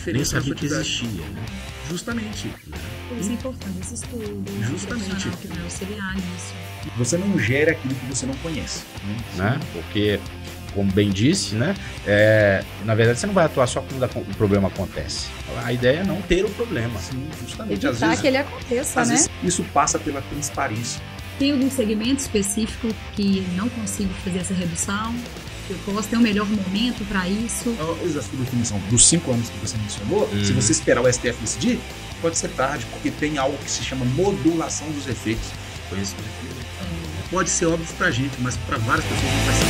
Nem sabia que existia, né? Justamente. Por isso é importante esse estudo. Justamente. Que vai auxiliar nisso. Você não gera aquilo que você não conhece. Né? Porque, como bem disse, né? Na verdade, você não vai atuar só quando o problema acontece. A ideia é não ter o problema. Sim, justamente. Evitar que ele aconteça, às né? vezes isso passa pela transparência. Tem algum segmento específico que não consigo fazer essa redução? Eu posso ter um melhor momento para isso? Essa definição dos 5 anos que você mencionou, se você esperar o STF decidir, pode ser tarde, porque tem algo que se chama modulação dos efeitos. Pode ser óbvio para a gente, mas para várias pessoas não vai ser.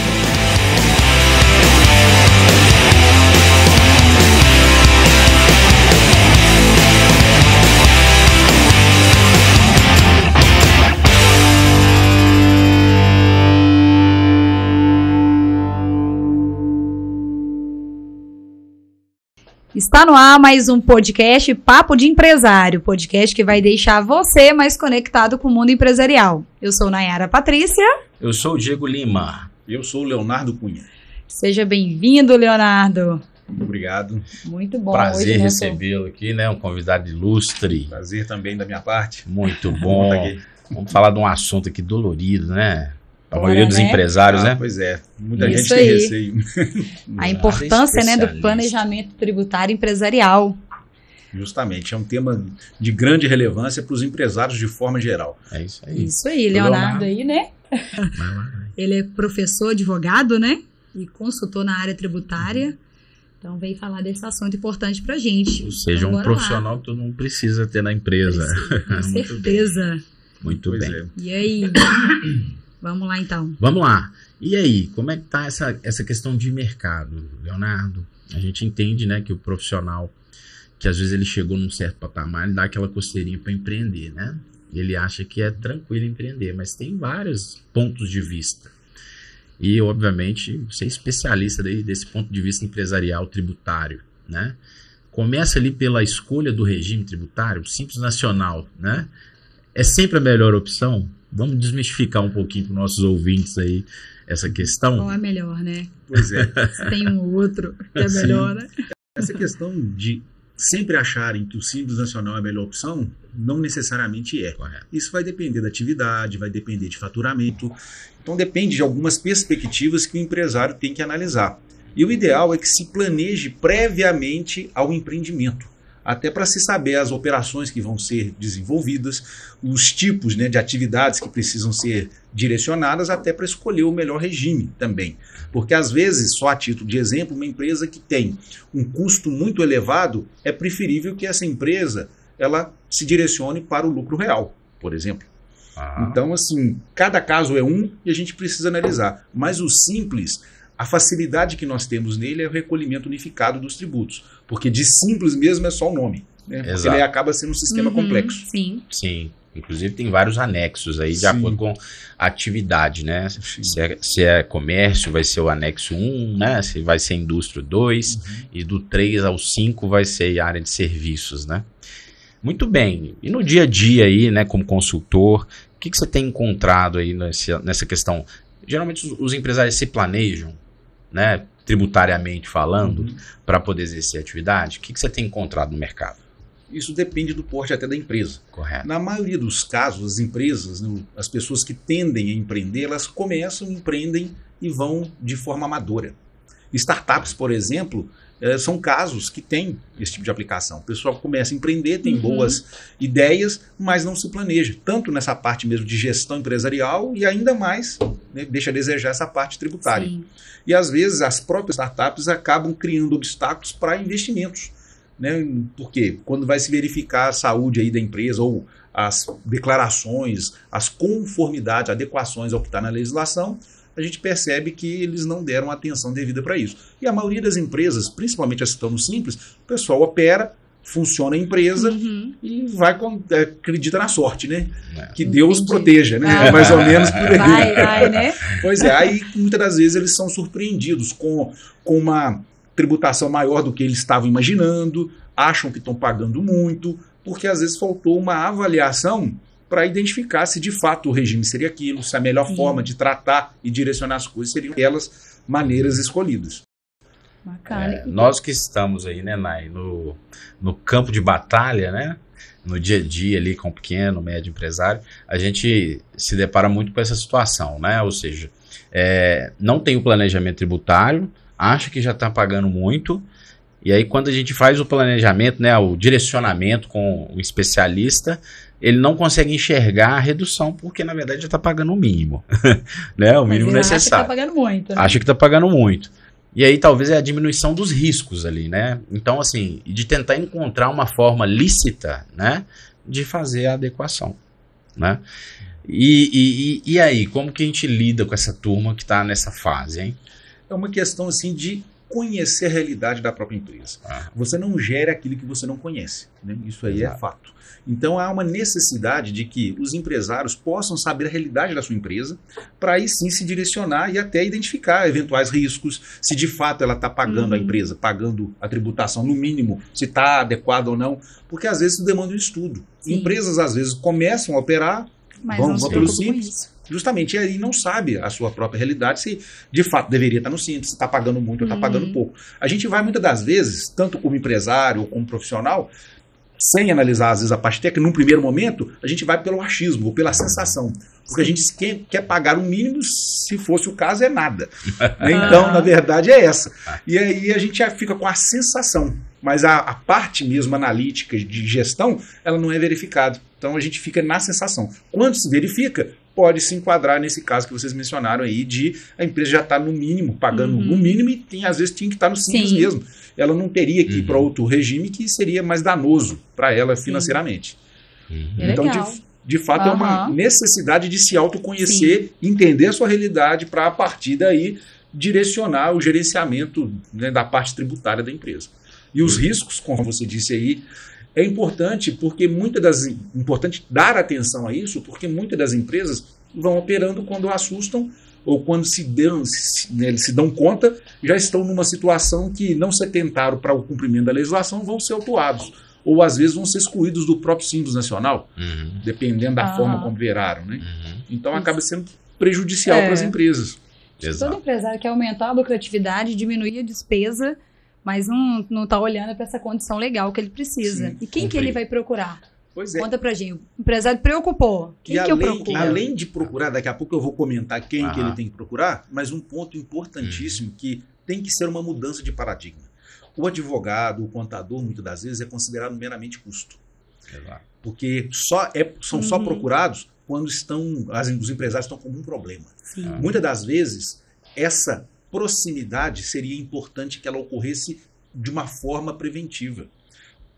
Está no ar mais um podcast Papo de Empresário, podcast que vai deixar você mais conectado com o mundo empresarial. Eu sou Nayara Patrícia. Eu sou o Diego Lima. Eu sou o Leonardo Cunha. Seja bem-vindo, Leonardo. Muito obrigado. Muito bom. Prazer recebê-lo aqui, né? Um convidado ilustre. Prazer também da minha parte. Muito bom. Vamos falar de um assunto aqui dolorido, né? A maioria dos empresários, né? Pois é, muita gente tem receio. A importância, né, do planejamento tributário empresarial. Justamente, é um tema de grande relevância para os empresários de forma geral. É isso aí. Isso aí, Leonardo aí, né? Ele é professor, advogado, né? E consultor na área tributária. Então veio falar desse assunto importante pra gente. Ou seja, um profissional que todo mundo precisa ter na empresa. Com certeza. Muito bem. É. E aí? Vamos lá, então. Vamos lá. E aí, como é que está essa questão de mercado, Leonardo? A gente entende, né, que o profissional, que às vezes ele chegou num certo patamar, ele dá aquela coceirinha para empreender, né? Ele acha que é tranquilo empreender, mas tem vários pontos de vista. E, obviamente, você é especialista desse ponto de vista empresarial tributário, né? Começa ali pela escolha do regime tributário, Simples Nacional, né? É sempre a melhor opção? Vamos desmistificar um pouquinho para os nossos ouvintes aí essa questão. Qual é melhor, né? Pois é. Se tem um ou outro que é melhor, né? Essa questão de sempre acharem que o Simples Nacional é a melhor opção, não necessariamente é. Correto. Isso vai depender da atividade, vai depender de faturamento. Então depende de algumas perspectivas que o empresário tem que analisar. E o ideal é que se planeje previamente ao empreendimento. Até para se saber as operações que vão ser desenvolvidas, os tipos, né, de atividades que precisam ser direcionadas, até para escolher o melhor regime também. Porque às vezes, só a título de exemplo, uma empresa que tem um custo muito elevado, é preferível que essa empresa ela se direcione para o lucro real, por exemplo. Então, assim, cada caso é um e a gente precisa analisar. Mas o simples, a facilidade que nós temos nele é o recolhimento unificado dos tributos. Porque de simples mesmo é só o nome. Né? Porque ele acaba sendo um sistema complexo. Sim. Sim. Inclusive tem vários anexos aí de acordo com a atividade, né? Se é comércio, vai ser o anexo 1, né? Se vai ser indústria 2, e do 3 ao 5 vai ser a área de serviços, né? Muito bem. E no dia a dia aí, né, como consultor, o que você tem encontrado aí nessa questão? Geralmente os empresários se planejam, né, tributariamente falando, para poder exercer a atividade. O que você tem encontrado no mercado? Isso depende do porte até da empresa. Correto. Na maioria dos casos, as empresas, as pessoas que tendem a empreender, elas começam, empreendem e vão de forma amadora. Startups, por exemplo, são casos que têm esse tipo de aplicação. O pessoal começa a empreender, tem boas ideias, mas não se planeja. Tanto nessa parte mesmo de gestão empresarial e ainda mais, né, deixa a desejar essa parte tributária. Sim. E às vezes as próprias startups acabam criando obstáculos para investimentos. Né? Porque quando vai se verificar a saúde aí da empresa ou as declarações, as conformidades, adequações ao que está na legislação, a gente percebe que eles não deram atenção devida para isso. E a maioria das empresas, principalmente as que estão no Simples, o pessoal opera, funciona a empresa e acredita na sorte, né? Que Deus proteja, né? Mais ou menos por aí. Vai, né? Pois é, aí muitas das vezes eles são surpreendidos com uma tributação maior do que eles estavam imaginando, acham que estão pagando muito, porque às vezes faltou uma avaliação para identificar se de fato o regime seria aquilo, se a melhor forma de tratar e direcionar as coisas seriam aquelas maneiras escolhidas. Bacana. Nós que estamos aí, né, Nay, no campo de batalha, né, no dia a dia ali com o pequeno, médio empresário, a gente se depara muito com essa situação, né, ou seja, não tem o planejamento tributário, acha que já está pagando muito, e aí quando a gente faz o planejamento, né, o direcionamento com o especialista, ele não consegue enxergar a redução, porque na verdade já está pagando o mínimo, né, o mínimo necessário. Acha que está pagando muito. Né? Acha que está pagando muito. E aí talvez é a diminuição dos riscos ali, né? Então, assim, de tentar encontrar uma forma lícita, né, de fazer a adequação, né? E aí, como que a gente lida com essa turma que está nessa fase, hein? É uma questão, assim, de conhecer a realidade da própria empresa. Você não gera aquilo que você não conhece, né? Isso aí é fato. Então há uma necessidade de que os empresários possam saber a realidade da sua empresa para aí sim se direcionar e até identificar eventuais riscos, se de fato ela está pagando a empresa, pagando a tributação no mínimo, se está adequado ou não, porque às vezes isso demanda um estudo. Sim. Empresas às vezes começam a operar, vão pelo simples, justamente, e aí não sabe a sua própria realidade, se de fato deveria estar no simples, se está pagando muito ou está pagando pouco. A gente vai muitas das vezes, tanto como empresário ou como profissional, sem analisar, às vezes, a parte técnica, num primeiro momento, a gente vai pelo achismo, ou pela sensação. Porque a gente quer pagar o mínimo, se fosse o caso, é nada. Então, na verdade, é essa. E aí a gente já fica com a sensação. Mas a parte mesmo analítica de gestão, ela não é verificada. Então, a gente fica na sensação. Quando se verifica, pode se enquadrar nesse caso que vocês mencionaram aí, de a empresa já está no mínimo, pagando no mínimo, e às vezes tinha que estar no simples mesmo. Ela não teria que ir para outro regime que seria mais danoso para ela financeiramente. Então, de fato, é uma necessidade de se autoconhecer, entender a sua realidade para, a partir daí, direcionar o gerenciamento, né, da parte tributária da empresa. E os riscos, como você disse aí, é importante porque importante dar atenção a isso, porque muitas das empresas vão operando quando assustam ou quando se dão conta, já estão numa situação que não se atentaram para o cumprimento da legislação, vão ser autuados. Ou às vezes vão ser excluídos do próprio Simples Nacional, dependendo da forma como viraram. Né? Então acaba sendo prejudicial para as empresas. Todo empresário quer aumentar a lucratividade, diminuir a despesa, mas não está olhando para essa condição legal que ele precisa. Sim, e quem que ele vai procurar? Pois é. Conta pra gente. O empresário preocupou. Quem que eu procuro? Além de procurar, daqui a pouco eu vou comentar quem que ele tem que procurar, mas um ponto importantíssimo que tem que ser uma mudança de paradigma. O advogado, o contador, muitas das vezes, é considerado meramente custo. Exato. Porque são só procurados quando os empresários estão com um problema. Muitas das vezes, essa proximidade seria importante que ela ocorresse de uma forma preventiva.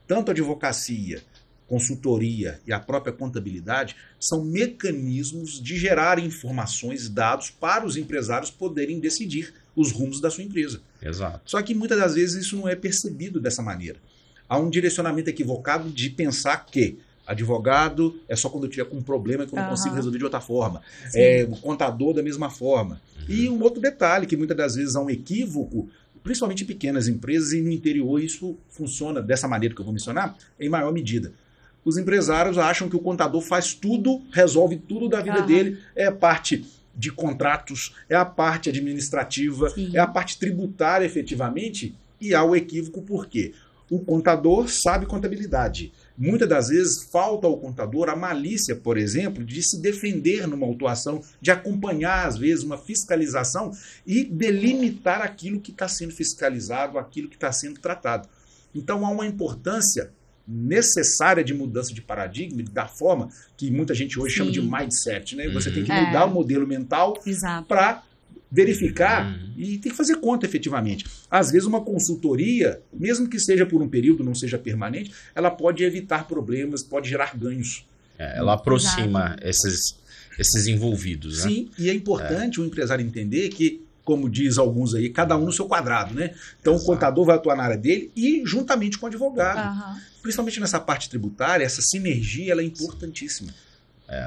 Tanto a advocacia, consultoria e a própria contabilidade são mecanismos de gerar informações, dados para os empresários poderem decidir os rumos da sua empresa. Exato. Só que muitas das vezes isso não é percebido dessa maneira. Há um direcionamento equivocado de pensar que advogado é só quando eu tiver com um problema que eu não consigo resolver de outra forma. O contador da mesma forma. E um outro detalhe que muitas das vezes há um equívoco, principalmente em pequenas empresas, e no interior isso funciona dessa maneira que eu vou mencionar, em maior medida. Os empresários acham que o contador faz tudo, resolve tudo da vida dele, é a parte de contratos, é a parte administrativa, é a parte tributária efetivamente, e há o equívoco por quê? O contador sabe contabilidade. Muitas das vezes falta ao contador a malícia, por exemplo, de se defender numa autuação, de acompanhar, às vezes, uma fiscalização e delimitar aquilo que está sendo fiscalizado, aquilo que está sendo tratado. Então há uma importância necessária de mudança de paradigma, da forma que muita gente hoje chama de mindset. Né? Você tem que mudar o modelo mental para verificar e tem que fazer conta efetivamente. Às vezes uma consultoria, mesmo que seja por um período, não seja permanente, ela pode evitar problemas, pode gerar ganhos. Ela aproxima esses envolvidos. Né? Sim, e é importante o empresário entender que, como diz alguns aí, cada um no seu quadrado. Né? Então o contador vai atuar na área dele e juntamente com o advogado. Principalmente nessa parte tributária, essa sinergia ela é importantíssima.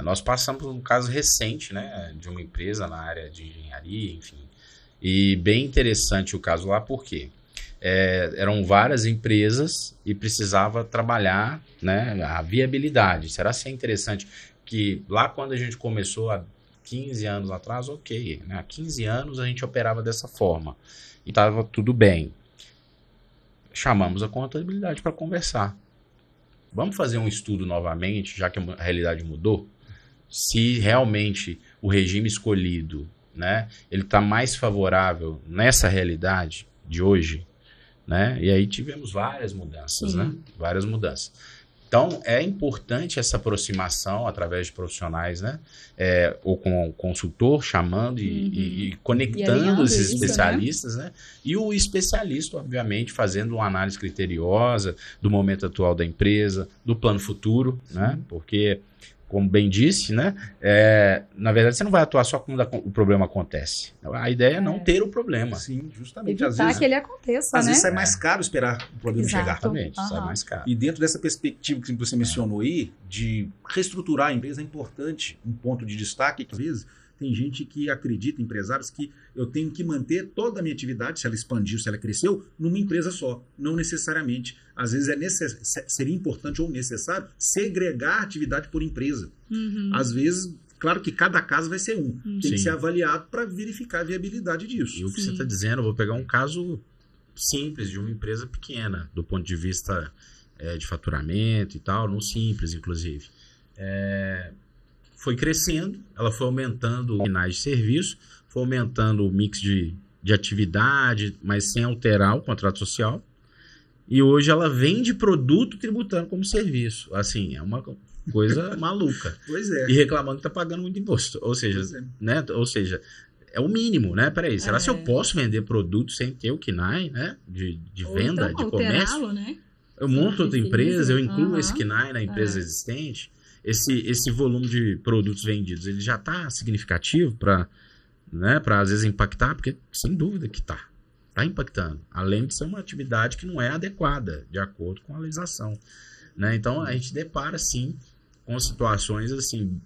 Nós passamos por um caso recente, né, de uma empresa na área de engenharia, enfim, e bem interessante o caso lá, porque eram várias empresas e precisava trabalhar, né, a viabilidade. Será que é interessante que lá quando a gente começou há 15 anos atrás, ok, né, há 15 anos a gente operava dessa forma e estava tudo bem. chamamos a contabilidade para conversar. Vamos fazer um estudo novamente, já que a realidade mudou, se realmente o regime escolhido, né, ele está mais favorável nessa realidade de hoje, né? E aí tivemos várias mudanças, né? Várias mudanças. Então, é importante essa aproximação através de profissionais, né? Ou com o consultor, chamando e conectando esses especialistas, né? E o especialista, obviamente, fazendo uma análise criteriosa do momento atual da empresa, do plano futuro, né? Porque, como bem disse, né? Na verdade, você não vai atuar só quando o problema acontece. A ideia é não ter o problema. Sim, justamente. Evitar às vezes, que ele aconteça, às vezes sai mais caro esperar o problema chegar. Exatamente, sai mais caro. E dentro dessa perspectiva que você mencionou aí, de reestruturar a empresa, é importante, um ponto de destaque, que às vezes tem gente que acredita, empresários, que eu tenho que manter toda a minha atividade, se ela expandiu, se ela cresceu, numa empresa só. Não necessariamente. Às vezes seria importante ou necessário segregar a atividade por empresa. Às vezes, claro que cada caso vai ser tem que ser avaliado para verificar a viabilidade disso. E o que você está dizendo, eu vou pegar um caso simples de uma empresa pequena, do ponto de vista de faturamento e tal, no simples, inclusive. Foi crescendo, ela foi aumentando os canais de serviço, foi aumentando o mix de atividade, mas sem alterar o contrato social. E hoje ela vende produto tributando como serviço. Assim, é uma coisa maluca. Pois é. E reclamando que está pagando muito imposto. Ou seja, né? Ou seja, é o mínimo, né? Peraí, será que eu posso vender produto sem ter o KNAI, né? De venda, então, de comércio? Né? Eu monto outra empresa, eu incluo esse KNAI na empresa existente. Esse volume de produtos vendidos, ele já está significativo para, né, às vezes impactar, porque sem dúvida que está impactando, além de ser uma atividade que não é adequada, de acordo com a legislação, né? Então, a gente depara, sim, com situações assim,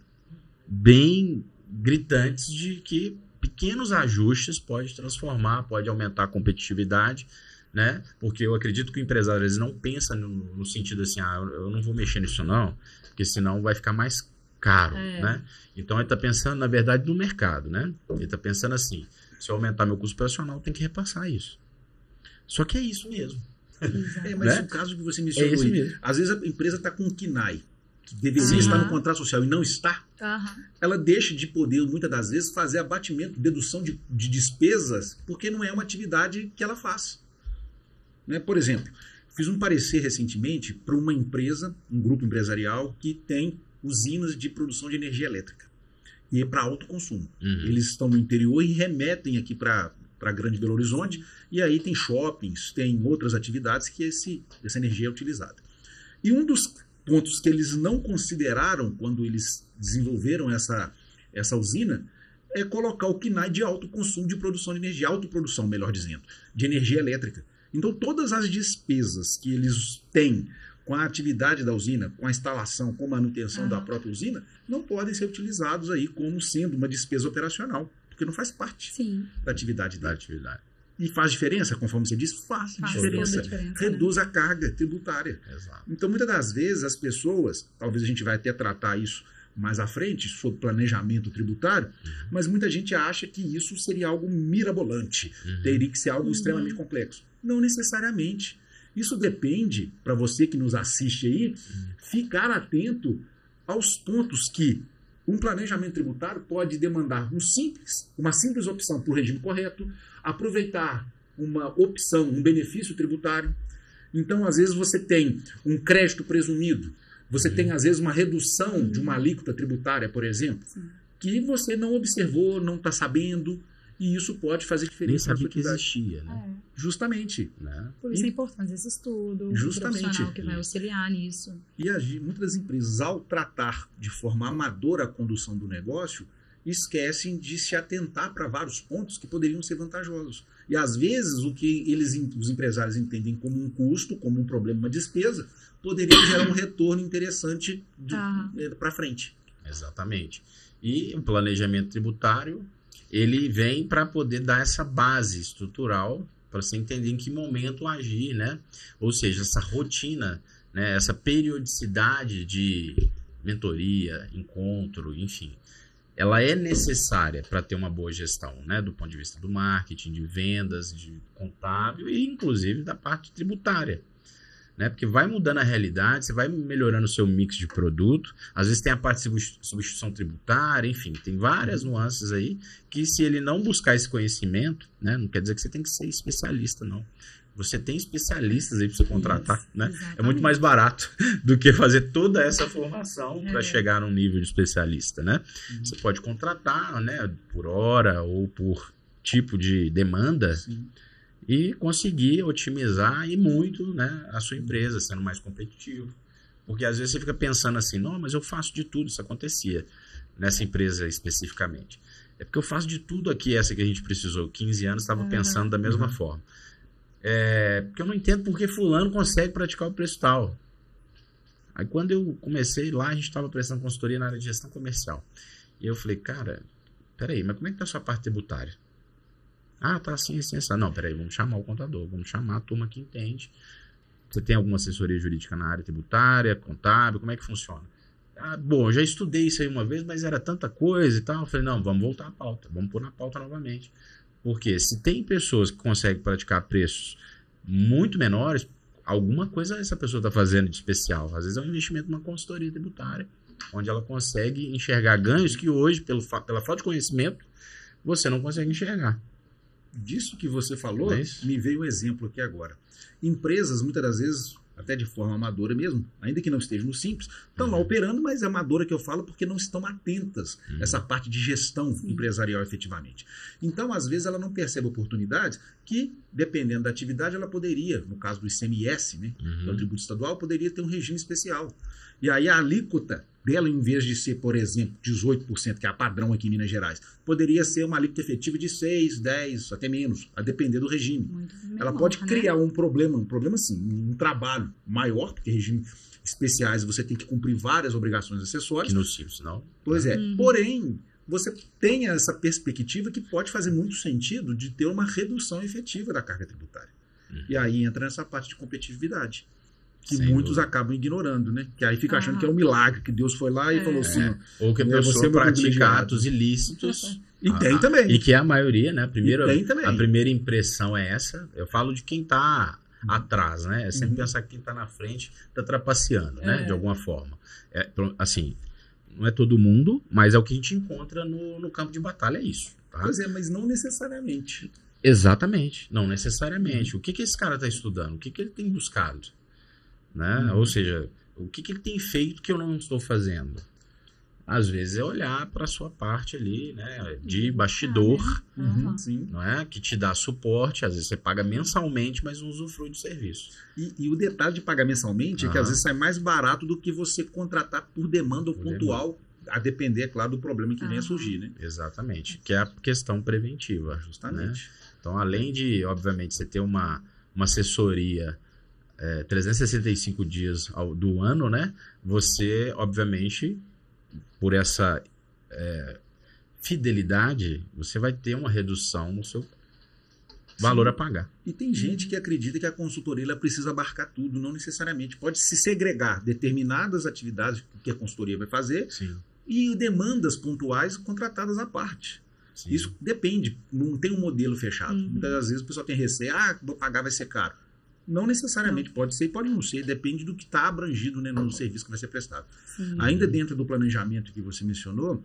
bem gritantes de que pequenos ajustes pode transformar, pode aumentar a competitividade, né? Porque eu acredito que o empresário às vezes não pensa no sentido assim, eu não vou mexer nisso não, porque senão vai ficar mais caro, né? Então ele está pensando, na verdade, no mercado, né? Ele está pensando assim, se eu aumentar meu custo operacional, tem que repassar isso. Só que é isso mesmo. Mas o caso que você mencionou aí, às vezes a empresa está com um KNAI, que deveria estar no contrato social e não está, ela deixa de poder, muitas das vezes, fazer abatimento, dedução de despesas, porque não é uma atividade que ela faz. Né? Por exemplo, fiz um parecer recentemente para uma empresa, um grupo empresarial, que tem usinas de produção de energia elétrica. E é para alto consumo. Eles estão no interior e remetem aqui para Grande Belo Horizonte, e aí tem shoppings, tem outras atividades que essa energia é utilizada. E um dos pontos que eles não consideraram quando eles desenvolveram essa usina é colocar o KNAI de alto consumo de produção de energia, autoprodução, melhor dizendo, de energia elétrica. Então, todas as despesas que eles têm com a atividade da usina, com a instalação, com a manutenção da própria usina, não podem ser utilizados aí como sendo uma despesa operacional, porque não faz parte da atividade dele. E faz diferença, conforme você disse? Faz diferença. Reduz a carga tributária. Exato. Então, muitas das vezes, as pessoas, talvez a gente vai até tratar isso mais à frente, sobre planejamento tributário, mas muita gente acha que isso seria algo mirabolante, teria que ser algo extremamente complexo. Não necessariamente. Isso depende, para você que nos assiste aí, ficar atento aos pontos que um planejamento tributário pode demandar uma simples opção para o regime correto, aproveitar uma opção, um benefício tributário. Então, às vezes, você tem um crédito presumido, você tem, às vezes, uma redução de uma alíquota tributária, por exemplo, que você não observou, não está sabendo, e isso pode fazer diferença na sua atividade. Nem sabia que existia, né? Justamente. Né? Por isso é importante esse estudo, justamente, um profissional que vai auxiliar nisso. E muitas das empresas, ao tratar de forma amadora a condução do negócio, esquecem de se atentar para vários pontos que poderiam ser vantajosos. E, às vezes, o que os empresários entendem como um custo, como um problema, uma despesa, poderia gerar um retorno interessante para frente. Exatamente. E o planejamento tributário, ele vem para poder dar essa base estrutural para você entender em que momento agir, né? Ou seja, essa rotina, né? Essa periodicidade de mentoria, encontro, enfim. ela é necessária para ter uma boa gestão, né? Do ponto de vista do marketing, de vendas, de contábil e inclusive da parte tributária. Né? Porque vai mudando a realidade, você vai melhorando o seu mix de produto, às vezes tem a parte de substituição tributária, enfim, tem várias nuances aí que se ele não buscar esse conhecimento, né? Não quer dizer que você tem que ser especialista, não. Você tem especialistas aí para você contratar, né? É muito mais barato do que fazer toda essa formação para chegar num nível de especialista, né? Você pode contratar, né, por hora ou por tipo de demanda e conseguir otimizar e muito, né, a sua empresa, sendo mais competitivo. Porque às vezes você fica pensando assim, não, mas eu faço de tudo, isso acontecia nessa empresa especificamente. É porque eu faço de tudo aqui, essa que a gente precisou, 15 anos, estava pensando da mesma forma. Porque eu não entendo por que fulano consegue praticar o preço tal. Aí quando eu comecei lá, a gente estava prestando consultoria na área de gestão comercial. E eu falei, cara, peraí, mas como é que tá a sua parte tributária? Ah, tá assim, assim. Não, peraí, vamos chamar o contador, vamos chamar a turma que entende. Você tem alguma assessoria jurídica na área tributária, contábil, como é que funciona? Ah, bom, eu já estudei isso aí uma vez, mas era tanta coisa e tal. Eu falei, não, vamos voltar à pauta, vamos pôr na pauta novamente. Porque se tem pessoas que conseguem praticar preços muito menores, alguma coisa essa pessoa está fazendo de especial. Às vezes é um investimento numa consultoria tributária, onde ela consegue enxergar ganhos que hoje, pela falta de conhecimento, você não consegue enxergar. Disso que você falou, me veio um exemplo aqui agora. Empresas, muitas das vezes, até de forma amadora mesmo, ainda que não estejam no Simples, estão lá operando, mas é amadora que eu falo porque não estão atentas a essa parte de gestão empresarial efetivamente. Então, às vezes, ela não percebe oportunidades que, dependendo da atividade, ela poderia, no caso do ICMS, né, que é o tributo estadual, poderia ter um regime especial. E aí a alíquota dela, em vez de ser, por exemplo, 18%, que é a padrão aqui em Minas Gerais, poderia ser uma alíquota efetiva de 6%, 10%, até menos, a depender do regime. Ela pode criar um problema assim, um trabalho maior, porque regime especiais você tem que cumprir várias obrigações acessórias. Que no Simples, não. Pois é. Porém, você tem essa perspectiva que pode fazer muito sentido de ter uma redução efetiva da carga tributária. E aí entra nessa parte de competitividade, que muitos acabam ignorando, né? Que aí fica achando que é um milagre, que Deus foi lá e falou assim... Ou que a pessoa pratica atos ilícitos. E tem também. E que é a maioria, né? A primeira impressão é essa. Eu falo de quem está atrás, né? É sempre pensar que quem está na frente está trapaceando, né? De alguma forma. Assim, não é todo mundo, mas é o que a gente encontra no campo de batalha, é isso. Tá? Pois é, mas não necessariamente. Exatamente, não necessariamente. O que esse cara está estudando? O que ele tem buscado? Né? Ou seja, o que ele tem feito que eu não estou fazendo? Às vezes é olhar para a sua parte ali, né, de bastidor, não é? Que te dá suporte, às vezes você paga mensalmente, mas não usufrui do serviço. E o detalhe de pagar mensalmente é que às vezes sai mais barato do que você contratar por demanda ou pontual, a depender, é claro, do problema que venha a surgir, né? Exatamente, que é a questão preventiva. Justamente. Né? Então, além de, obviamente, você ter uma assessoria 365 dias do ano, né? Você, obviamente, por essa fidelidade, você vai ter uma redução no seu valor a pagar. E tem gente que acredita que a consultoria ela precisa abarcar tudo, não necessariamente. Pode se segregar determinadas atividades que a consultoria vai fazer e demandas pontuais contratadas à parte. Sim. Isso depende, não tem um modelo fechado. Muitas das vezes o pessoal tem receio, vou pagar, vai ser caro. Não necessariamente, pode ser e pode não ser, depende do que está abrangido, né, no serviço que vai ser prestado. Ainda dentro do planejamento que você mencionou,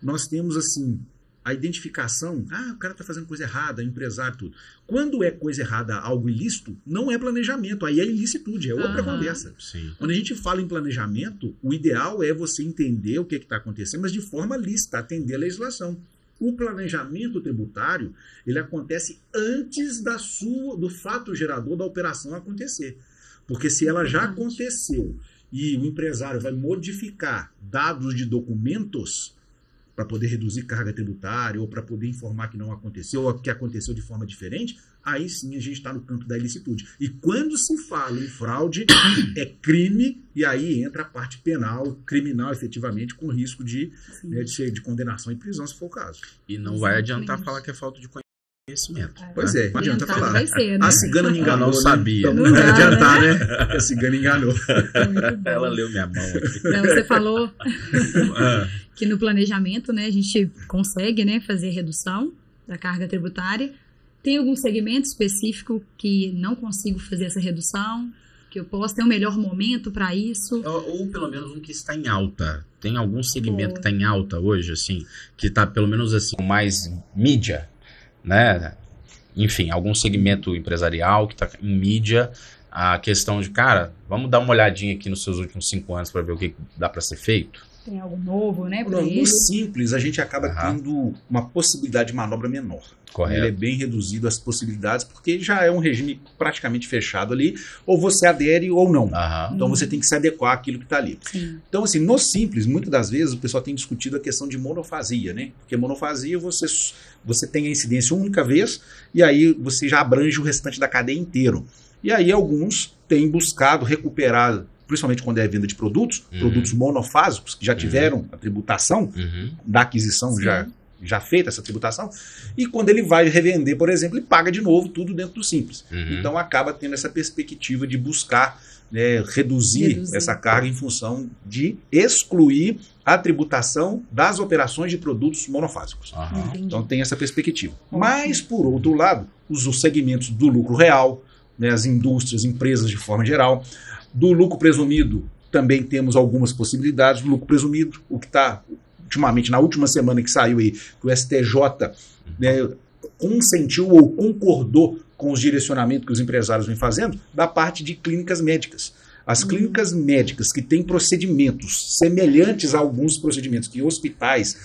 nós temos assim, a identificação, o cara está fazendo coisa errada, empresário, tudo. Quando é coisa errada, algo ilícito, não é planejamento, aí é ilicitude, é outra conversa. Sim. Quando a gente fala em planejamento, o ideal é você entender o que está acontecendo, mas de forma lícita, atender a legislação. O planejamento tributário, ele acontece antes do fato gerador da operação acontecer. Porque se ela já aconteceu e o empresário vai modificar dados de documentos para poder reduzir carga tributária ou para poder informar que não aconteceu ou que aconteceu de forma diferente, aí sim a gente está no campo da ilicitude. E quando se fala em fraude, é crime, e aí entra a parte penal, criminal efetivamente, com risco de condenação e prisão, se for o caso. E não vai adiantar falar que é falta de conhecimento. conhecimento. Pois é, não adianta falar. Vai ser, né? A cigana me enganou. Não sabia. Então, não vai adiantar, né? A cigana enganou. Ela leu minha mão aqui. Não, você falou que no planejamento, né, a gente consegue, né, fazer redução da carga tributária. Tem algum segmento específico que não consigo fazer essa redução? Que eu posso ter um melhor momento para isso? Ou pelo menos um que está em alta. Tem algum segmento que está em alta hoje, assim, que está pelo menos assim, mais mídia, né? Enfim, algum segmento empresarial que está em mídia, a questão de, cara, vamos dar uma olhadinha aqui nos seus últimos 5 anos para ver o que dá para ser feito? Tem algo novo, né? No simples, a gente acaba tendo uma possibilidade de manobra menor. Correto. Ele é bem reduzido as possibilidades, porque já é um regime praticamente fechado ali, ou você adere ou não. Então você tem que se adequar àquilo que está ali. Sim. Então, assim, no simples, muitas das vezes o pessoal tem discutido a questão de monofasia, né? Porque monofasia você tem a incidência uma única vez, e aí você já abrange o restante da cadeia inteiro. E aí alguns têm buscado recuperar, principalmente quando é venda de produtos monofásicos, que já tiveram a tributação da aquisição já feita essa tributação, e quando ele vai revender, por exemplo, ele paga de novo tudo dentro do simples. Então acaba tendo essa perspectiva de buscar, né, reduzir essa carga em função de excluir a tributação das operações de produtos monofásicos. Então tem essa perspectiva. Mas, por outro lado, os segmentos do lucro real, né, as indústrias, empresas de forma geral, do lucro presumido também temos algumas possibilidades. Do lucro presumido, o que está ultimamente, na última semana que saiu aí, que o STJ né, consentiu ou concordou com os direcionamentos que os empresários vêm fazendo da parte de clínicas médicas. As clínicas médicas que têm procedimentos semelhantes a alguns procedimentos que hospitais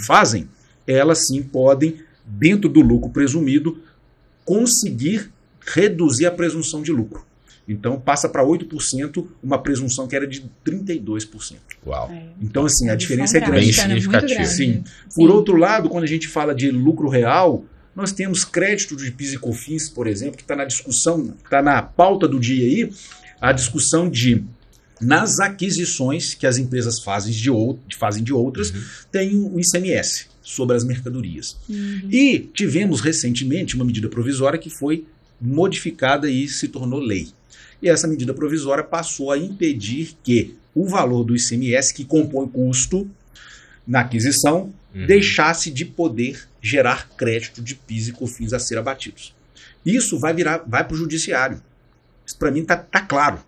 fazem, elas sim podem, dentro do lucro presumido, conseguir reduzir a presunção de lucro. Então passa para 8% uma presunção que era de 32%. Uau. Então assim, a diferença é grande. Bem significativa. Sim. Por outro lado, quando a gente fala de lucro real, nós temos crédito de PIS e COFINS, por exemplo, que está na discussão, está na pauta do dia aí, a discussão de, nas aquisições que as empresas fazem de outras, tem o ICMS sobre as mercadorias. E tivemos recentemente uma medida provisória que foi modificada e se tornou lei. E essa medida provisória passou a impedir que o valor do ICMS, que compõe custo na aquisição, deixasse de poder gerar crédito de PIS e COFINS a ser abatidos. Isso vai para o judiciário. Isso para mim está claro.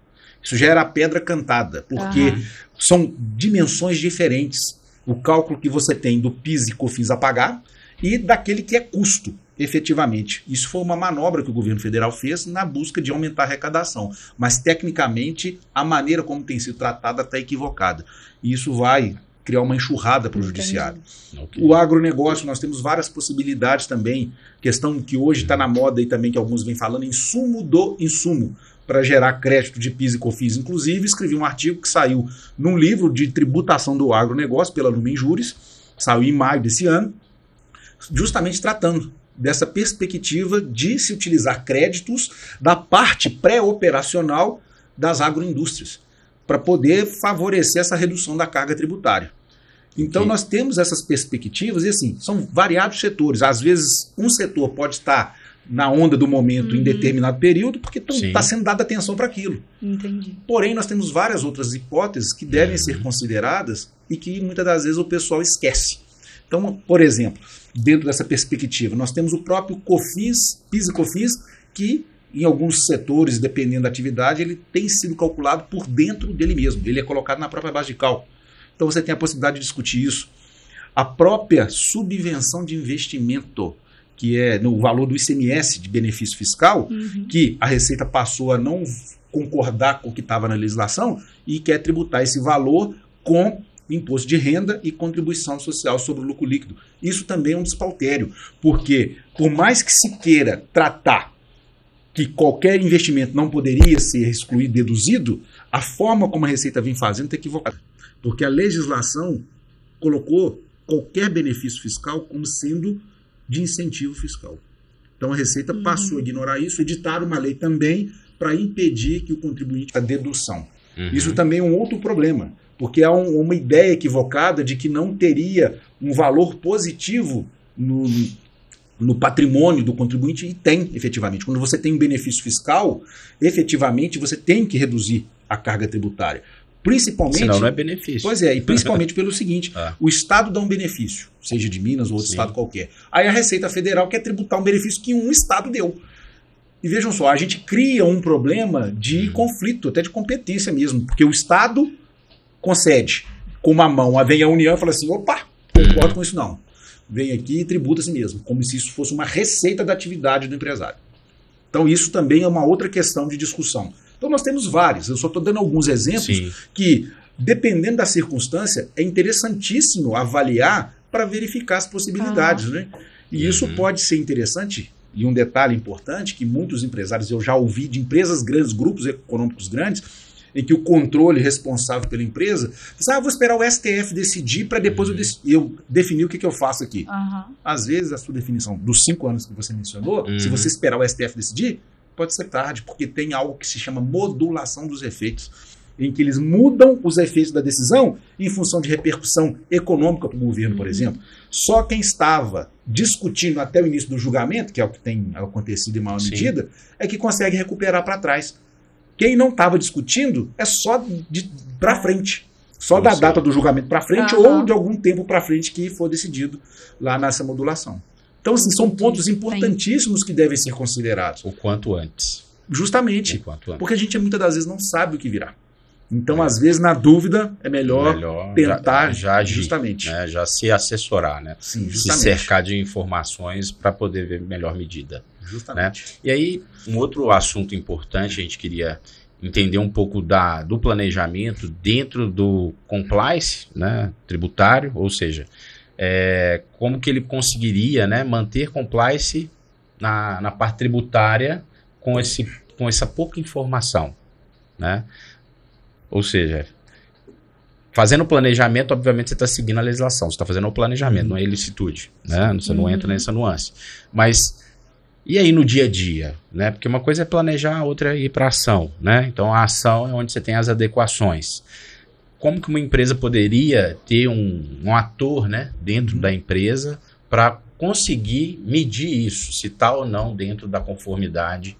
Isso já era a pedra cantada, porque são dimensões diferentes. O cálculo que você tem do PIS e COFINS a pagar e daquele que é custo, efetivamente. Isso foi uma manobra que o governo federal fez na busca de aumentar a arrecadação. Mas, tecnicamente, a maneira como tem sido tratada está equivocada. E isso vai criar uma enxurrada para o judiciário. O agronegócio, nós temos várias possibilidades também. Questão que hoje está na moda e também que alguns vêm falando, insumo do insumo, para gerar crédito de PIS e COFINS. Inclusive, escrevi um artigo que saiu num livro de tributação do agronegócio, pela Lumen Juris, saiu em maio desse ano, justamente tratando dessa perspectiva de se utilizar créditos da parte pré-operacional das agroindústrias, para poder favorecer essa redução da carga tributária. Então nós temos essas perspectivas e assim, são variados setores. Às vezes um setor pode estar na onda do momento em determinado período, porque está sendo dada atenção para aquilo. Entendi. Porém, nós temos várias outras hipóteses que devem ser consideradas e que muitas das vezes o pessoal esquece. Então, por exemplo, dentro dessa perspectiva, nós temos o próprio COFINS, PIS e COFINS, que em alguns setores, dependendo da atividade, ele tem sido calculado por dentro dele mesmo. Ele é colocado na própria base de cálculo. Então você tem a possibilidade de discutir isso. A própria subvenção de investimento, que é no valor do ICMS de benefício fiscal, que a Receita passou a não concordar com o que estava na legislação e quer tributar esse valor com imposto de renda e contribuição social sobre o lucro líquido. Isso também é um despautério, porque por mais que se queira tratar que qualquer investimento não poderia ser excluído, deduzido, a forma como a Receita vem fazendo está equivocada. Porque a legislação colocou qualquer benefício fiscal como sendo de incentivo fiscal. Então a Receita passou a ignorar isso, editaram uma lei também para impedir que o contribuinte a dedução. Isso também é um outro problema, porque há uma ideia equivocada de que não teria um valor positivo no patrimônio do contribuinte, e tem, efetivamente. Quando você tem um benefício fiscal, efetivamente você tem que reduzir a carga tributária. Principalmente... Senão não é benefício. Pois é, e principalmente pelo seguinte, o Estado dá um benefício, seja de Minas ou outro Estado qualquer. Aí a Receita Federal quer tributar um benefício que um Estado deu. E vejam só, a gente cria um problema de conflito, até de competência mesmo, porque o Estado concede com uma mão, aí vem a União e fala assim, opa, concordo com isso não. Vem aqui e tributa a si mesmo, como se isso fosse uma receita da atividade do empresário. Então isso também é uma outra questão de discussão. Então nós temos vários, eu só estou dando alguns exemplos que, dependendo da circunstância, é interessantíssimo avaliar para verificar as possibilidades. Né? E isso pode ser interessante, e um detalhe importante, que muitos empresários, eu já ouvi de empresas grandes, grupos econômicos grandes, em que o controle responsável pela empresa, você vou esperar o STF decidir para depois eu definir o que eu faço aqui. Às vezes a sua definição dos 5 anos que você mencionou, se você esperar o STF decidir, pode ser tarde, porque tem algo que se chama modulação dos efeitos, em que eles mudam os efeitos da decisão em função de repercussão econômica para o governo, por exemplo. Só quem estava discutindo até o início do julgamento, que é o que tem acontecido em maior medida, é que consegue recuperar para trás. Quem não estava discutindo é só para frente. Só da data do julgamento para frente ou de algum tempo para frente que for decidido lá nessa modulação. Então, assim, são pontos importantíssimos que devem ser considerados. O quanto antes. Justamente. Porque a gente muitas das vezes não sabe o que virá. Então, às vezes, na dúvida, é melhor tentar já agir, justamente. Né? Já se assessorar, né? Sim, se cercar de informações para poder ver melhor medida. Justamente. Né? E aí, um outro assunto importante, a gente queria entender um pouco do planejamento dentro do compliance, né, tributário, ou seja, como que ele conseguiria, né, manter compliance na parte tributária com essa pouca informação, né? Ou seja, fazendo o planejamento, obviamente você está seguindo a legislação, você está fazendo o planejamento, não é ilicitude, né? Você não entra nessa nuance. Mas, e aí no dia a dia? Né? Porque uma coisa é planejar, a outra é ir para a ação, né? Então a ação é onde você tem as adequações. Como que uma empresa poderia ter um ator, né, dentro da empresa para conseguir medir isso, se está ou não dentro da conformidade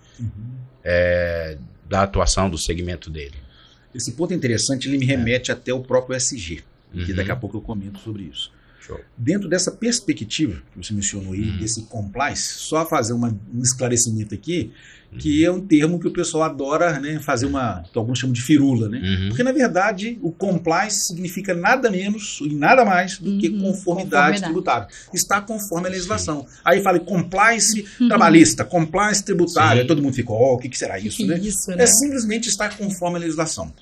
da atuação do segmento dele? Esse ponto é interessante, ele me remete até o próprio SG, que daqui a pouco eu comento sobre isso. Show. Dentro dessa perspectiva que você mencionou aí, desse compliance, só fazer um esclarecimento aqui, que é um termo que o pessoal adora, né, fazer que alguns chamam de firula, né? Porque, na verdade, o compliance significa nada menos e nada mais do que conformidade tributária. Está conforme a legislação. Aí fala compliance trabalhista, compliance tributária, todo mundo fica, o que será isso, né? Isso, né? É simplesmente estar conforme a legislação.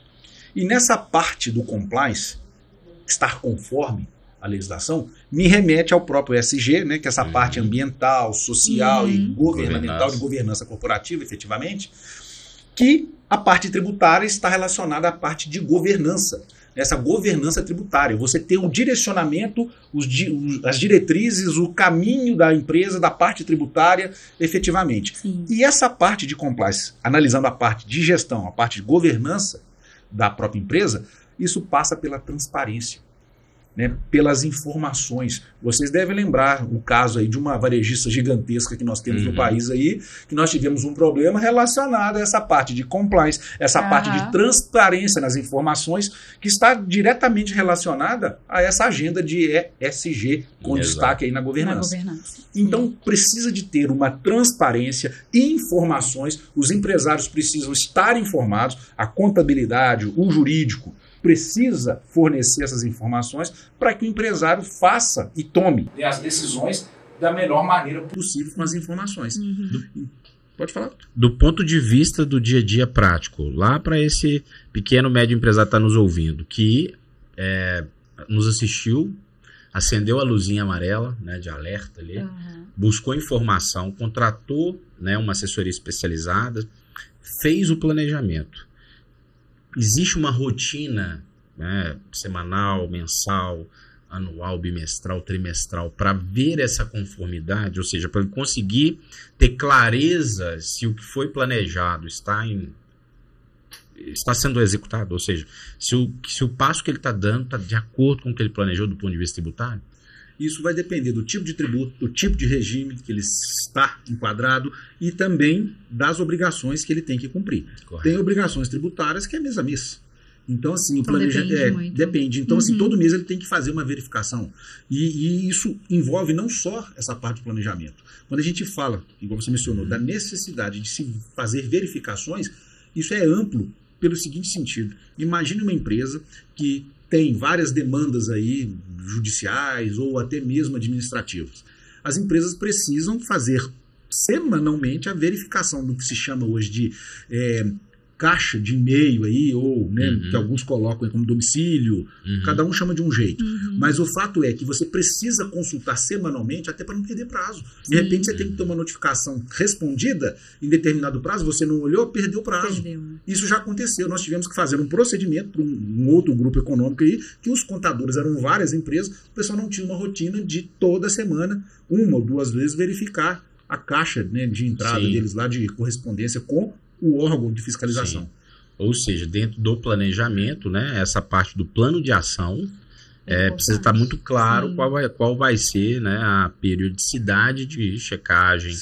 E nessa parte do compliance, estar conforme a legislação, me remete ao próprio ESG, né, que é essa parte ambiental, social e governamental, de governança corporativa, efetivamente, que a parte tributária está relacionada à parte de governança, essa governança tributária. Você tem o direcionamento, as diretrizes, o caminho da empresa, da parte tributária, efetivamente. E essa parte de compliance, analisando a parte de gestão, a parte de governança da própria empresa, isso passa pela transparência. Né, pelas informações. Vocês devem lembrar o caso aí de uma varejista gigantesca que nós temos no país aí, que nós tivemos um problema relacionado a essa parte de compliance, essa parte de transparência nas informações, que está diretamente relacionada a essa agenda de ESG, com destaque aí na governança. Então, precisa de ter uma transparência e informações, os empresários precisam estar informados, a contabilidade, o jurídico, precisa fornecer essas informações para que o empresário faça e tome as decisões da melhor maneira possível com as informações. Pode falar. Do ponto de vista do dia a dia prático, lá para esse pequeno, médio empresário que está nos ouvindo, que nos assistiu, acendeu a luzinha amarela, né, de alerta ali, buscou informação, contratou, né, uma assessoria especializada, fez o planejamento. Existe uma rotina, né, semanal, mensal, anual, bimestral, trimestral, para ver essa conformidade, ou seja, para ele conseguir ter clareza se o que foi planejado está sendo executado, ou seja, se o passo que ele está dando está de acordo com o que ele planejou do ponto de vista tributário? Isso vai depender do tipo de tributo, do tipo de regime que ele está enquadrado e também das obrigações que ele tem que cumprir. Correto. Tem obrigações tributárias que é mês a mês. Então, assim, o planejamento depende. Então, assim, todo mês ele tem que fazer uma verificação. E isso envolve não só essa parte do planejamento. Quando a gente fala, igual você mencionou, da necessidade de se fazer verificações, isso é amplo pelo seguinte sentido. Imagine uma empresa que tem várias demandas aí judiciais ou até mesmo administrativas. As empresas precisam fazer semanalmente a verificação do que se chama hoje de caixa de e-mail aí, ou né, que alguns colocam como domicílio, cada um chama de um jeito. Mas o fato é que você precisa consultar semanalmente até para não perder prazo. De repente você tem que ter uma notificação respondida em determinado prazo, você não olhou, perdeu o prazo. Isso já aconteceu. Nós tivemos que fazer um procedimento para um outro grupo econômico aí, que os contadores eram várias empresas, o pessoal não tinha uma rotina de toda semana, 1 ou 2 vezes, verificar a caixa, né, de entrada deles lá de correspondência com o órgão de fiscalização. Sim. Ou seja, dentro do planejamento, né, essa parte do plano de ação, precisa estar muito claro qual vai ser, né, a periodicidade de checagem,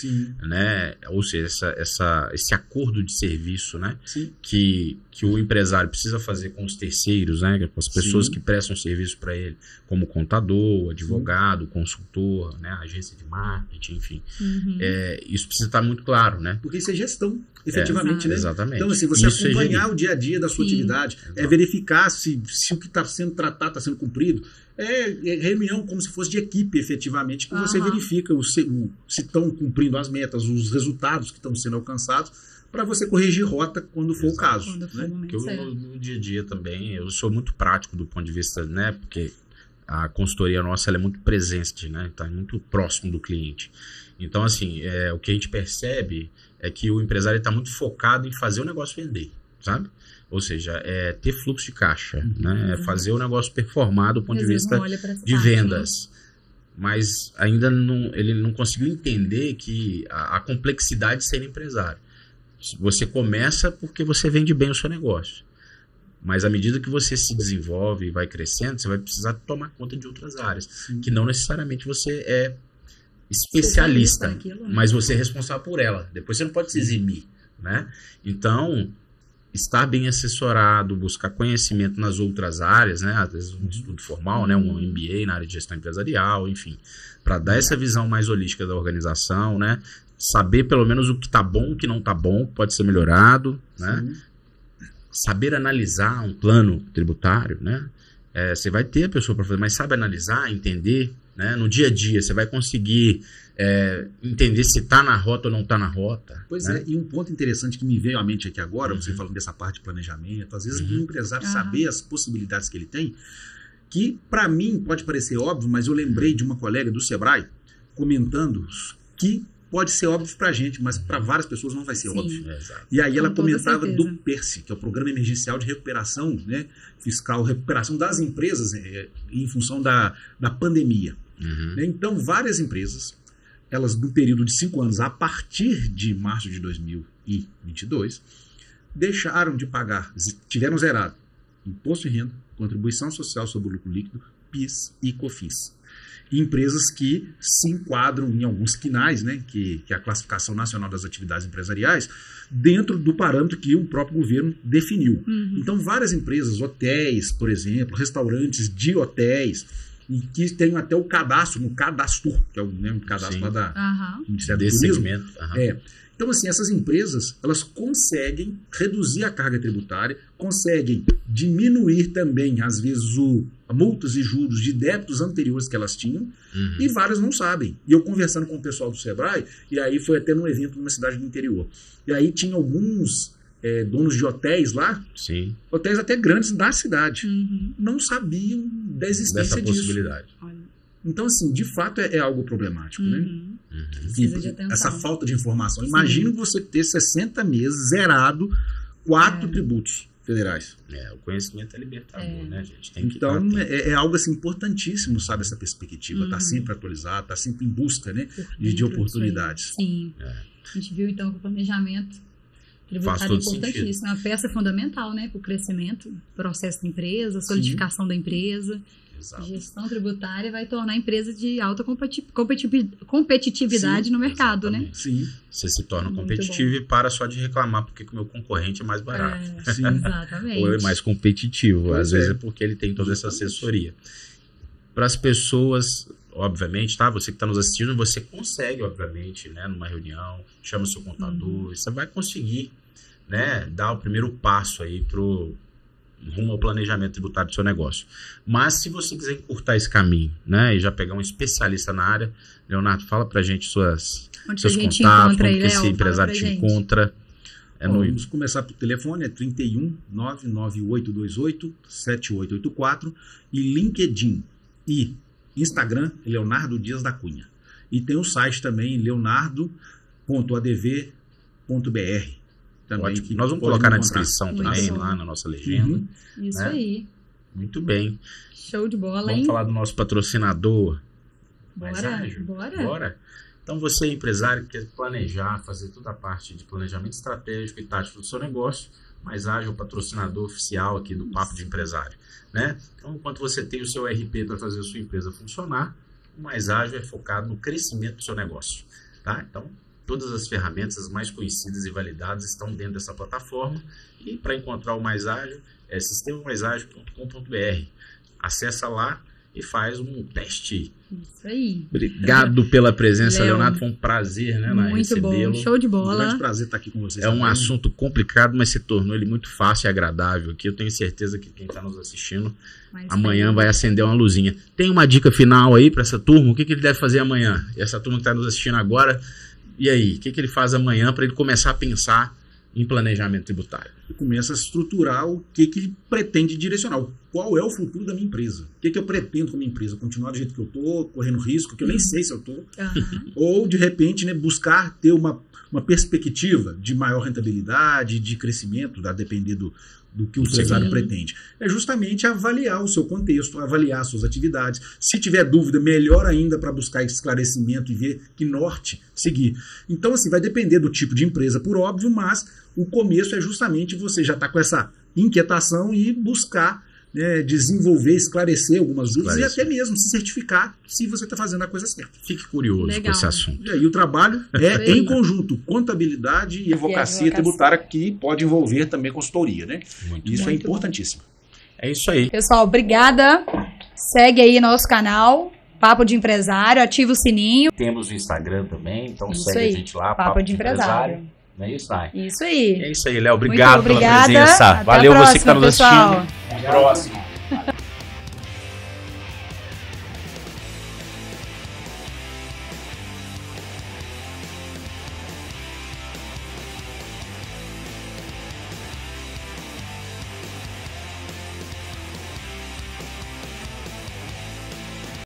né, ou seja, esse acordo de serviço, né, que o empresário precisa fazer com os terceiros, né, com as pessoas que prestam serviço para ele, como contador, advogado, consultor, né, agência de marketing, enfim. Isso precisa estar muito claro, né? Porque isso é gestão, efetivamente, né? Exatamente. Então, assim, você acompanhar o dia a dia da sua atividade, verificar se o que está sendo tratado está sendo cumprido. É reunião como se fosse de equipe, efetivamente, que você verifica se estão cumprindo as metas, os resultados que estão sendo alcançados, para você corrigir rota quando for o caso. Porque no dia a dia também, eu sou muito prático do ponto de vista, né? Porque a consultoria nossa ela é muito presente, né? Está muito próximo do cliente. Então, assim, o que a gente percebe é que o empresário está muito focado em fazer o negócio vender, sabe? Ou seja, ter fluxo de caixa, né? Fazer o negócio performar do ponto de vista de vendas. Mas ainda ele não conseguiu entender que a complexidade de ser empresário. Você começa porque você vende bem o seu negócio. Mas à medida que você se desenvolve e vai crescendo, você vai precisar tomar conta de outras áreas. Que não necessariamente você é especialista, naquilo, né? Mas você é responsável por ela. Depois você não pode se eximir, né? Então, estar bem assessorado, buscar conhecimento nas outras áreas, né? Às vezes um estudo formal, né? Um MBA na área de gestão empresarial, enfim, para dar essa visão mais holística da organização, né? Saber pelo menos o que está bom, o que não está bom, pode ser melhorado, né? Saber analisar um plano tributário, né? Você vai ter a pessoa para fazer, mas sabe analisar, entender, né? No dia a dia, você vai conseguir entender se está na rota ou não está na rota. Pois né? E um ponto interessante que me veio à mente aqui agora, você falando dessa parte de planejamento, às vezes o empresário saber as possibilidades que ele tem, que para mim pode parecer óbvio, mas eu lembrei de uma colega do Sebrae comentando que pode ser óbvio para a gente, mas para várias pessoas não vai ser óbvio. E aí ela comentava do PERSE, que é o Programa Emergencial de Recuperação, né, Fiscal, recuperação das empresas em função da pandemia. Então, várias empresas, elas no período de 5 anos, a partir de março de 2022, deixaram de pagar, tiveram zerado imposto de renda, contribuição social sobre o lucro líquido, PIS e COFINS. Empresas que se enquadram em alguns quinais, né, que é a Classificação Nacional das Atividades Empresariais, dentro do parâmetro que o próprio governo definiu. Então, várias empresas, hotéis, por exemplo, restaurantes de hotéis, e que tem até o cadastro, no Cadastur, que é o cadastro lá do Ministério do Turismo. Então, assim, essas empresas, elas conseguem reduzir a carga tributária, conseguem diminuir também, às vezes, multas e juros de débitos anteriores que elas tinham, e várias não sabem. E eu conversando com o pessoal do Sebrae, e aí foi até num evento numa cidade do interior. E aí tinha alguns donos de hotéis lá, hotéis até grandes da cidade, não sabiam da existência dessa possibilidade. Então, assim, de fato é algo problemático, né? Essa falta de informação. Imagina você ter 60 meses zerado 4 tributos federais. O conhecimento é libertador, né, gente? Então, é algo assim, importantíssimo, sabe, essa perspectiva. Tá sempre atualizado, tá sempre em busca, né, de oportunidades. Sim. A gente viu, então, que o planejamento tributário é importantíssimo. É uma peça fundamental, né, para o crescimento, processo da empresa, solidificação da empresa. Exato. Gestão tributária vai tornar a empresa de alta competitividade no mercado, exatamente, né? Sim. Você se torna Muito competitivo e para só de reclamar porque o meu concorrente é mais barato. Sim. Exatamente. Ou é mais competitivo. Pois Às vezes é porque ele tem toda essa assessoria. Para as pessoas, obviamente, tá? Você que está nos assistindo, você consegue, obviamente, né, numa reunião, chama o seu contador, você vai conseguir, né, dar o primeiro passo aí rumo ao planejamento tributário do seu negócio. Mas se você quiser encurtar esse caminho, né, e já pegar um especialista na área, Leonardo, fala pra gente seus contatos, como que esse empresário te encontra. Vamos começar pelo telefone, é 31 99828 7884 e LinkedIn e Instagram, Leonardo Dias da Cunha. E tem o site também, leonardo.adv.br. Também, ótimo. Nós vamos colocar na descrição também, lá na nossa legenda. Isso aí. Muito bem. Show de bola, vamos hein? falar do nosso patrocinador. Bora. Bora. Então você, empresário, que quer planejar, fazer toda a parte de planejamento estratégico e tático do seu negócio, Mais Ágil é o patrocinador oficial aqui do Papo de Empresário, né? Então, enquanto você tem o seu RP para fazer a sua empresa funcionar, o Mais Ágil é focado no crescimento do seu negócio, tá? Então, todas as ferramentas as mais conhecidas e validadas estão dentro dessa plataforma. E para encontrar o Mais Ágil, é sistemamaisagil.com.br. Acessa lá e faz um teste. Isso aí. Obrigado pela presença, Leonardo. Foi um prazer, né, muito bom, show de bola. Um grande prazer estar aqui com vocês. É um assunto complicado, mas se tornou ele muito fácil e agradável aqui. Eu tenho certeza que quem está nos assistindo amanhã vai acender uma luzinha. Tem uma dica final aí para essa turma? O que ele deve fazer amanhã? E essa turma que está nos assistindo agora, e aí? O que ele faz amanhã para ele começar a pensar em planejamento tributário? Ele começa a estruturar o que ele pretende direcionar. Qual é o futuro da minha empresa? O que eu pretendo com a minha empresa? Continuar do jeito que eu estou, correndo risco, que eu nem sei se eu estou. Ou, de repente, né, buscar ter uma perspectiva de maior rentabilidade, de crescimento, a depender do que o empresário pretende. É justamente avaliar o seu contexto, avaliar as suas atividades. Se tiver dúvida, melhor ainda para buscar esclarecimento e ver que norte seguir. Então, assim, vai depender do tipo de empresa, por óbvio, mas o começo é justamente você já estar com essa inquietação e buscar, né, desenvolver, esclarecer algumas dúvidas e até mesmo se certificar se você está fazendo a coisa certa. Fique curioso com esse assunto. E aí o trabalho é em conjunto, contabilidade e advocacia tributária, que pode envolver também consultoria, né? Isso é importantíssimo. É isso aí. Pessoal, obrigada. Segue aí nosso canal, Papo de Empresário, ativa o sininho. Temos o Instagram também, então isso segue aí, a gente lá, Papo de Empresário. Não é isso, Nai? Isso aí. É isso aí, Léo. Obrigado pela obrigada. presença. Até valeu a próxima, você que está nos pessoal. assistindo. Até a próxima.